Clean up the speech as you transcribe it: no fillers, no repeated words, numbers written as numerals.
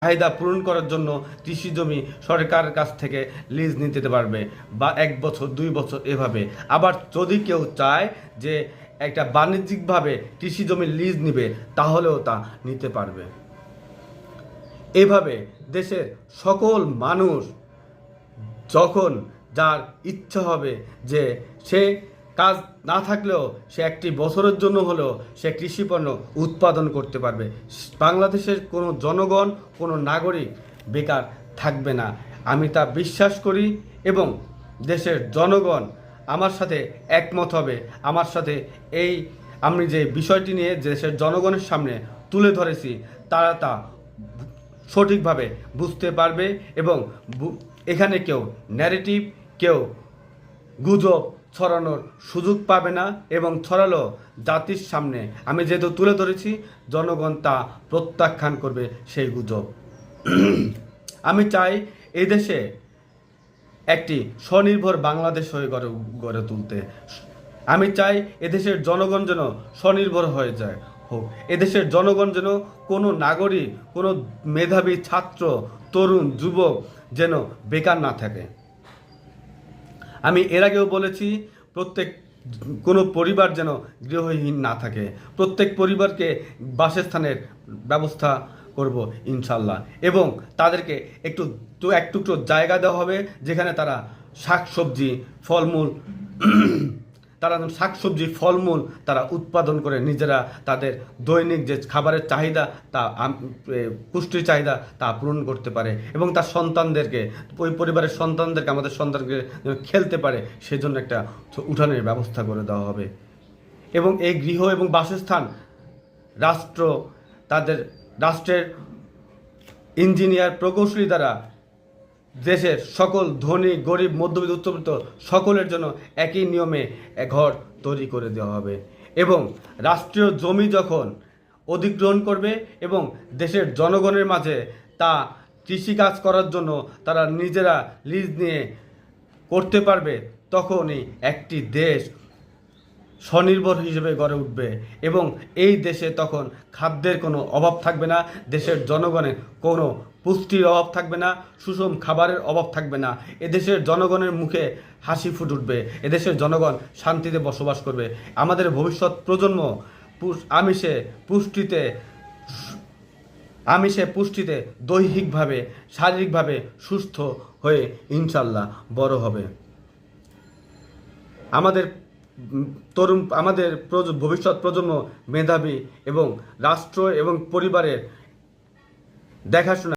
চাহিদা পূরণ করার জন্য কৃষি জমি সরকারের কাছ থেকে লিজ নিতে পারবে, বা 1 বছর 2 বছর এভাবে। আবার যদি কেউ চায় যে একটা বাণিজ্যিকভাবে কৃষি জমি লিজ নিবে, তাহলেও তা নিতে পারবে। এভাবে দেশের সকল মানুষ যখন যার ইচ্ছা হবে যে সে কাজ না থাকলেও সে 1 বছরের জন্য হলেও সে কৃষিপণ্য উৎপাদন করতে পারবে। বাংলাদেশের কোনো জনগণ, কোনো নাগরিক বেকার থাকবে না, আমি তা বিশ্বাস করি। এবং দেশের জনগণ আমার সাথে একমত হবে। আমার সাথে এই আমি যে বিষয়টি নিয়ে দেশের জনগণের সামনে তুলে ধরেছি, তারা তা সঠিকভাবে বুঝতে পারবে। এবং এখানে কেউ ন্যারেটিভ, কেউ গুজব ছড়ানোর সুযোগ পাবে না। এবং ছড়ালো জাতির সামনে আমি যেহেতু তুলে ধরেছি, জনগণ তা প্রত্যাখ্যান করবে সেই গুজব। আমি চাই এই দেশে একটি স্বনির্ভর বাংলাদেশ হয়ে গড়ে তুলতে। আমি চাই এদেশের জনগণ যেন স্বনির্ভর হয়ে যায় হোক। এদেশের জনগণ যেন কোনো নাগরিক, কোনো মেধাবী ছাত্র, তরুণ, যুবক যেন বেকার না থাকে। আমি এর আগেও বলেছি, কোনো পরিবার যেন গৃহহীন না থাকে। প্রত্যেক পরিবারকে বাসস্থানের ব্যবস্থা করব ইনশাল্লাহ। এবং তাদেরকে একটু জায়গা দেওয়া হবে যেখানে তারা শাকসবজি, ফলমূল তারা উৎপাদন করে নিজেরা তাদের দৈনিক যে খাবারের চাহিদা, তা পুষ্টির চাহিদা তা পূরণ করতে পারে। এবং তার সন্তানদেরকে, ওই পরিবারের সন্তানদেরকে, আমাদের সন্তানকে খেলতে পারে, সেজন্য একটা উঠানের ব্যবস্থা করে দেওয়া হবে। এবং এই গৃহ এবং বাসস্থান রাষ্ট্রের ইঞ্জিনিয়ার, প্রকৌশলী দ্বারা দেশের সকল ধনী, গরিব, মধ্যবিত্ত, উচ্চবিত্ত সকলের জন্য একই নিয়মে ঘর তৈরি করে দেওয়া হবে। এবং রাষ্ট্রীয় জমি যখন অধিগ্রহণ করবে এবং দেশের জনগণের মাঝে তা কৃষিকাজ করার জন্য তারা নিজেরা লিজ নিয়ে করতে পারবে, তখনই একটি দেশ স্বনির্ভর হিসেবে গড়ে উঠবে। এবং এই দেশে তখন খাদ্যের কোনো অভাব থাকবে না, দেশের জনগণের কোনো পুষ্টির অভাব থাকবে না, সুষম খাবারের অভাব থাকবে না। এদেশের জনগণের মুখে হাসি ফুটে উঠবে, এদেশের জনগণ শান্তিতে বসবাস করবে। আমাদের ভবিষ্যৎ প্রজন্ম আমিষে পুষ্টিতে দৈহিকভাবে, শারীরিকভাবে সুস্থ হয়ে ইনশাল্লাহ বড় হবে। আমাদের ভবিষ্যৎ প্রজন্ম মেধাবী এবং রাষ্ট্র এবং পরিবারের দেখাশোনা